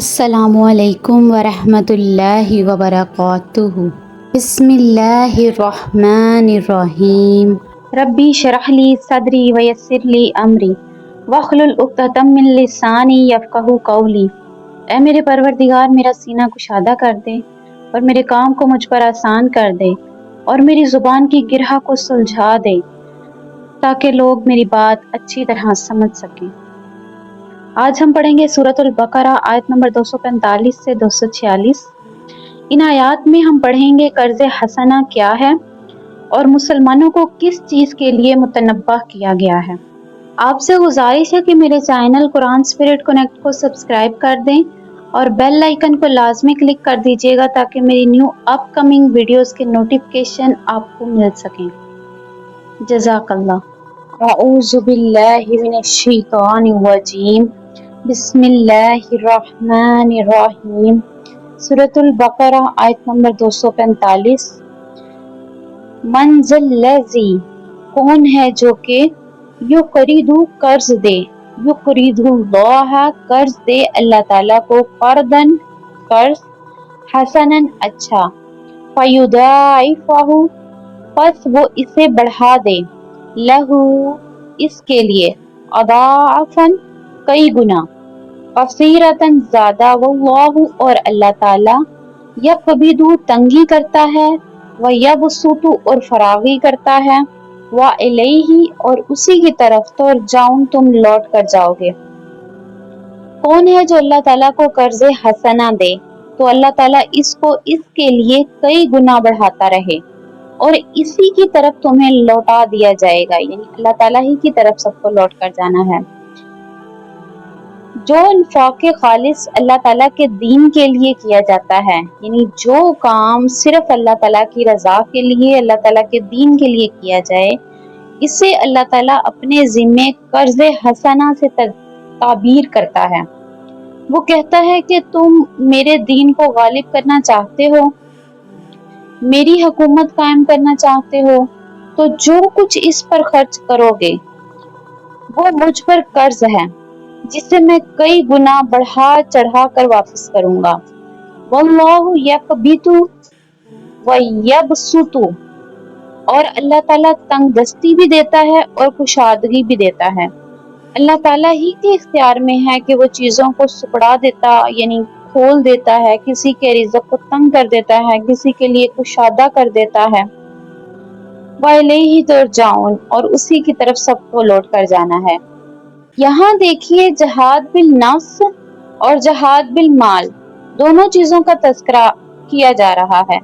अस्सलामुअलैकुम वरहमतुल्लाहि वबरकातुहु। बिस्मिल्लाहिर्रहमानिर्रहीम। रब्बी शरह ली सदरी वयस्सिर ली अमरी वहलुल उक़दतम मिन लिसानी यफ़क़हू क़ौली। ऐ मेरे परवरदिगार, मेरा सीना कुशादा कर दे और मेरे काम को मुझ पर आसान कर दे और मेरी ज़ुबान की गिरह को सुलझा दे ताकि लोग मेरी बात अच्छी तरह समझ सकें। आज हम पढ़ेंगे सूरतुल बकरा आयत नंबर 245 से 246। इन आयात में हम पढ़ेंगे कर्ज़ हसना क्या है और मुसलमानों को किस चीज़ के लिए मुतनब्बह किया गया है। आपसे गुजारिश है कि मेरे चैनल कुरान स्पिरिट कनेक्ट को सब्सक्राइब कर दें और बेल आइकन को लाजमी क्लिक कर दीजिएगा ताकि मेरी न्यू अपकमिंग वीडियोस के नोटिफिकेशन आपको मिल सकें। जज़ाकल्लाह। अऊज़ु बिल्लाहि मिनश शैतानिर रजीम। बिस्मिल्लाहिर्रहमानिर्रहीम। सूरतुल बकरा आयत नंबर 245। मंज़िल्लज़ी, कौन है जो कि युक़रिदु कर्ज दे, युक़रिदुल्लाह कर्ज दे अल्लाह ताला को, क़र्दन कर्ज, हसनन अच्छा, फ़युदाइफ़हु पस वो इसे बढ़ा दे, लहू इसके लिए, अदाफ़न कई गुना, कसीरतन ज़्यादा, वल्लाहु और अल्लाह ताला, यक़बिदु तंगी करता है, व यबसुतु और फरागी करता है, व इलैहि और उसी की तरफ तुरजाऊन तुम लौट कर जाओगे। कौन है जो अल्लाह ताला को कर्ज़े हसना दे तो अल्लाह ताला इसको इसके लिए कई गुना बढ़ाता रहे और इसी की तरफ तुम्हें लौटा दिया जाएगा, यानी अल्लाह ताला ही की तरफ सबको लौट कर जाना है। जो इंफाक़ खालिस अल्लाह ताला के दीन के लिए किया जाता है, यानी जो काम सिर्फ अल्लाह ताला की रज़ा के लिए, अल्लाह ताला के दीन के लिए किया जाए, इसे अल्लाह ताला अपने ज़िम्मे कर्ज़े हसना से ताबीर करता है। वो कहता है कि तुम मेरे दीन को गालिब करना चाहते हो, मेरी हुकूमत कायम करना चाहते हो, तो जो कुछ इस पर खर्च करोगे वो मुझ पर कर्ज है जिसे मैं कई गुना बढ़ा चढ़ा कर वापस करूंगा। वल्लाहु यक़बितु व यबसुतु, और अल्लाह ताला तंग दस्ती भी देता है और कुशादगी भी देता है। अल्लाह ताला ही के इख्तियार में है कि वो चीज़ों को सुकड़ा देता यानी खोल देता है, किसी के रिज़्क़ को तंग कर देता है, किसी के लिए कुशादा कर देता है। व इलैहि तुरजाऊन, और उसी की तरफ सबको लौट कर जाना है। यहाँ देखिए, जहाद बिल नफ्स और जहाद बिल माल दोनों चीजों का तज़किरा किया जा रहा है,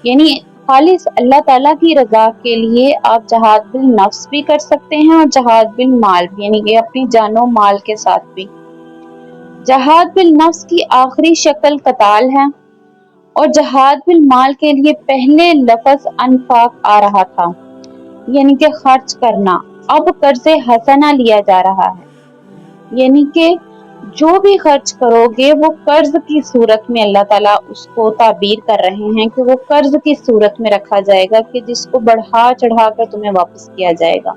यानी खालिस अल्लाह ताला की रजा के लिए आप जहाद बिल नफ्स भी कर सकते हैं और जहाद बिल माल भी, यानी कि अपनी जानो माल के साथ भी। जहाद बिल नफ्स की आखिरी शक्ल कताल है और जहाद बिल माल के लिए पहले लफ्ज़ अनफाक आ रहा था, यानी कि खर्च करना। अब कर्ज़े हसना लिया जा रहा है, यानी कि जो भी खर्च करोगे वो कर्ज की सूरत में अल्लाह ताला उसको ताबीर कर रहे हैं कि वो कर्ज की सूरत में रखा जाएगा कि जिसको बढ़ा चढ़ा कर तुम्हें वापस किया जाएगा।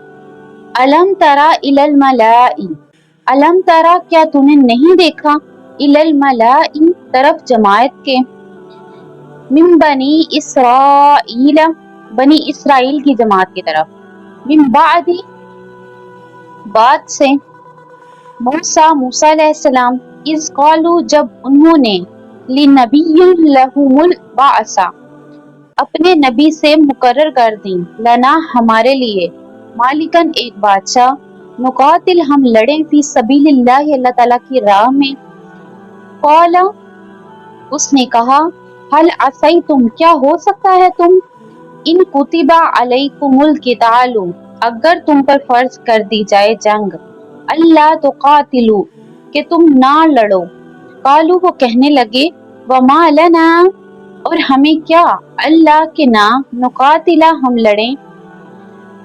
अलम तरा इलल मलाई, अलम तरा क्या तूने नहीं देखा, इलल मलाई तरफ जमायत के, मिन बनी इसराइल बनी इसराइल की जमात की तरफ, मिन बादी बाद से, मूसा अलैहिस्सलाम, इस कालू जब उन्होंने, लिनबिय्यिन लहुमुल बाअसा अपने नबी से मुकर्रर कर दी, लना हमारे लिए, मालिकन एक बादशाह, नुकातिल हम लड़े, फी सबीलिल्लाह अल्लाह ताला की राह में। काला उसने कहा, हल असई तुम क्या हो सकता है तुम, इन कुतिबा अलैकुमुल कितालु अगर तुम पर फर्ज कर दी जाए जंग, अल्लाह तुकातिलु कि तुम ना लड़ो। कालू वो कहने लगे, वमा लना और हमें क्या, अल्लाह के ना, नुकातिला हम लड़ें,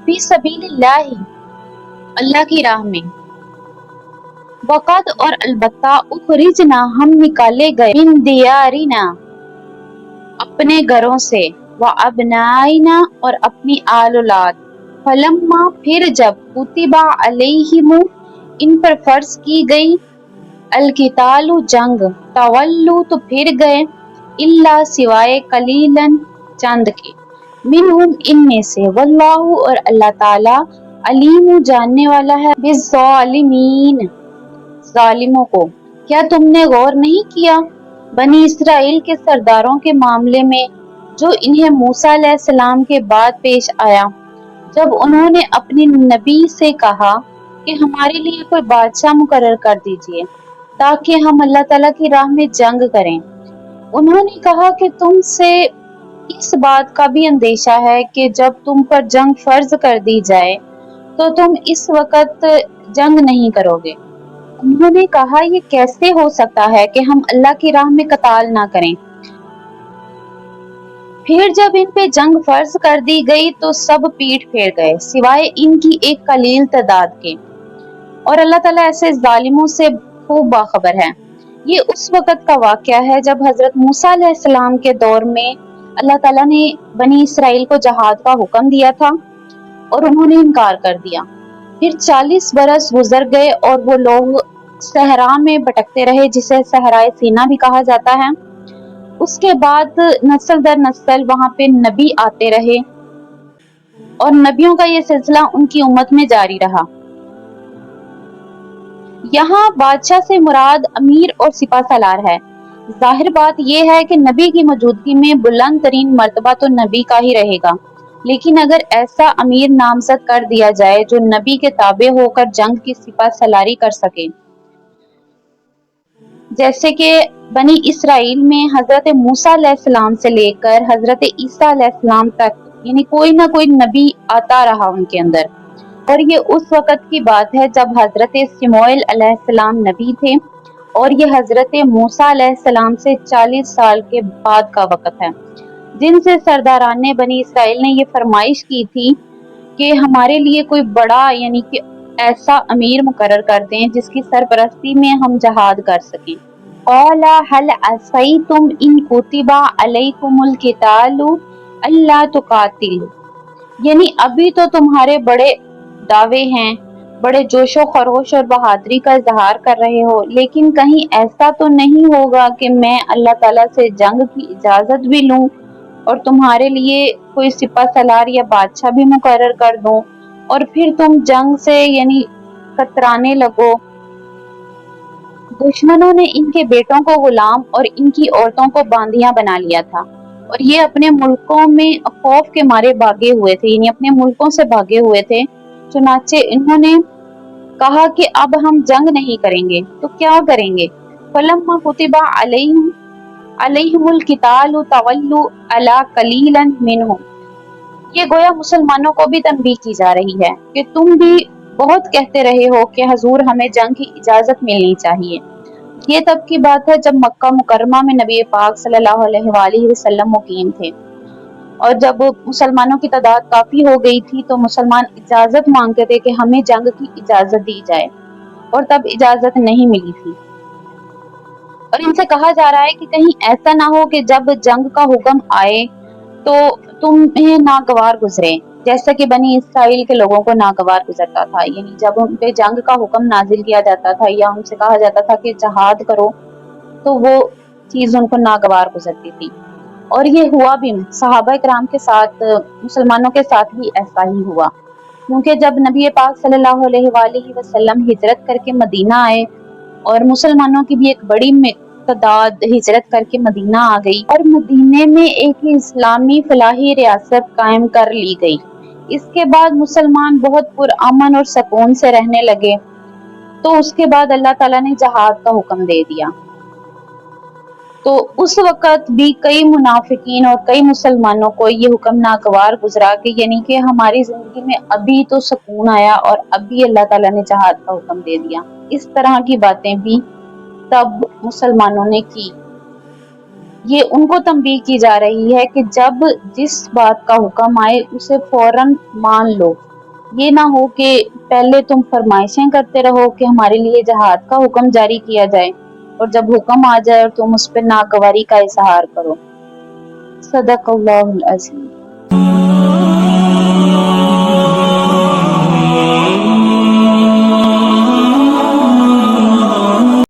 फी सबीलिल्लाहि अल्लाह की राह में, वक़द और अलबत्ता, उखरिजना हम निकाले गए, मिन दियारिना अपने घरों से, व अबनाइना और अपनी आल औलाद, फलम्मा फिर जब, कुतिबा अलैहिमु इन पर फर्ज की गई, अलकितालु जंग, तवल्लु तो फिर गए, इल्ला सिवाय कलीलन चंद के, मिनहुम इनमें से, वल्लाहु और अल्लाह ताला अलीम जानने वाला है बिज़्ज़ालिमीन जालिमों को। क्या तुमने गौर नहीं किया बनी इसराइल के सरदारों के मामले में जो इन्हें मूसा अलैहिस्सलाम के बाद पेश आया, जब उन्होंने अपने नबी से कहा कि हमारे लिए कोई बादशाह मुकर्रर कर दीजिए ताकि हम अल्लाह ताला की राह में जंग करें। उन्होंने कहा कि तुमसे इस बात का भी अंदेशा है कि जब तुम पर जंग फर्ज कर दी जाए तो तुम इस वक्त जंग नहीं करोगे। उन्होंने कहा ये कैसे हो सकता है कि हम अल्लाह की राह में कताल ना करें। फिर जब इन पे जंग फर्ज कर दी गई तो सब पीठ फेर गए सिवाय इनकी एक कलील तादाद के, और अल्लाह ताला ऐसे जालिमों से खूब बाखबर है। ये उस वक़्त का वाक़या है जब हजरत मूसा अलैहिस्सलाम के दौर में अल्लाह ताला ने बनी इसराइल को जहाद का हुक्म दिया था और उन्होंने इनकार कर दिया। फिर 40 बरस गुजर गए और वो लोग सहरा में भटकते रहे, जिसे सहराए सीना भी कहा जाता है। उसके बाद नस्ल दर नस्ल वहां पे नबी आते रहे और नबियों का ये सिलसिला उनकी उम्मत में जारी रहा। यहाँ बादशाह से मुराद अमीर और सिपा सलार है। जाहिर बात यह है कि नबी की मौजूदगी में बुलंद तरीन मर्तबा तो नबी का ही रहेगा, लेकिन अगर ऐसा अमीर नामजद कर दिया जाए जो नबी के ताबे होकर जंग की सिपा सलारी कर सके, जैसे कि बनी इसराइल में हजरत मूसा अलैहिस्सलाम से लेकर हजरत ईसा अलैहिस्सलाम तक, यानी कोई ना कोई नबी आता रहा उनके अंदर। और ये उस वक़्त की बात है जब हजरत शमूएल अलैहिस्सलाम नबी थे और ये हजरत मूसा अलैहिस्सलाम से 40 साल के बाद का वक़्त है, जिनसे सरदारान ने बनी इसराइल ने ये फरमाइश की थी कि हमारे लिए कोई बड़ा यानी कि ऐसा अमीर मुकर्रर कर दें जिसकी सरपरस्ती में हम जहाद कर सकें। क़ाला हल असैतुम इन कुतिबा अलैकुमुल क़ितालु अल्ला तुक़ातिलू, यानी अभी तो तुम्हारे बड़े दावे हैं, बड़े जोशो खरोश और बहादुरी का इजहार कर रहे हो, लेकिन कहीं ऐसा तो नहीं होगा कि मैं अल्लाह ताला से जंग की इजाजत भी लूं और तुम्हारे लिए कोई सिपा सलार या बादशाह भी मुकर्रर कर दूं और फिर तुम जंग से यानी कतराने लगो। दुश्मनों ने इनके बेटों को गुलाम और इनकी औरतों को बांदियां बना लिया था और ये अपने मुल्कों में खौफ के मारे भागे हुए थे, यानी अपने मुल्कों से भागे हुए थे। चुनाचे इन्होंने कहा कि अब हम जंग नहीं करेंगे तो क्या करेंगे। फलम्मा कुतिबा अलैहिमुल क़ितालु तवल्लु अला कलीलन मिनहुम, ये गोया मुसलमानों को भी तंबीह की जा रही है कि तुम भी बहुत कहते रहे हो कि हजूर हमें जंग की इजाजत मिलनी चाहिए। ये तब की बात है जब मक्का मुकर्रमा में नबी पाक सल्लल्लाहु अलैहि वसल्लम मुकीम थे और जब मुसलमानों की तादाद काफी हो गई थी तो मुसलमान इजाजत मांगते थे कि हमें जंग की इजाजत दी जाए, और तब इजाजत नहीं मिली थी। और इनसे कहा जा रहा है कि कहीं ऐसा ना हो कि जब जंग का हुक्म आए तो तुम्हें नागवार गुजरे, जैसा कि बनी इसराइल के लोगों को नागवार गुजरता था। यानी जब उन पे जंग का हुक्म नाजिल किया जाता था या उनसे कहा जाता था कि जहाद करो, तो वो चीज उनको नागवार गुजरती थी। और ये हुआ भी, सहाबा किराम के साथ, मुसलमानों के साथ भी ऐसा ही हुआ, क्योंकि जब नबी पाक सल्लल्लाहु अलैहि वसल्लम हिजरत करके मदीना आए और मुसलमानों की भी एक बड़ी तादाद हिजरत करके मदीना आ गई और मदीने में एक इस्लामी फलाही रियासत कायम कर ली गई। इसके बाद मुसलमान बहुत पुरअमन और सुकून से रहने लगे। तो उसके बाद अल्लाह ताला ने जहाद का हुक्म दे दिया। तो उस वक़्त भी कई मुनाफिकीन और कई मुसलमानों को ये हुक्म नागवार गुजरा कि यानी कि हमारी जिंदगी में अभी तो सुकून आया और अभी अल्लाह ताला ने जहाद का हुक्म दे दिया। इस तरह की बातें भी तब मुसलमानों ने की। ये उनको तंबीह की जा रही है कि जब जिस बात का हुक्म आए उसे फौरन मान लो। ये ना हो कि पहले तुम फरमाइशें करते रहो कि हमारे लिए जहाद का हुक्म जारी किया जाए और जब हुक्म आ जाए और तुम उस पर नागवारी का इजहार करो। सदक़ल्लाहुल अज़ीम।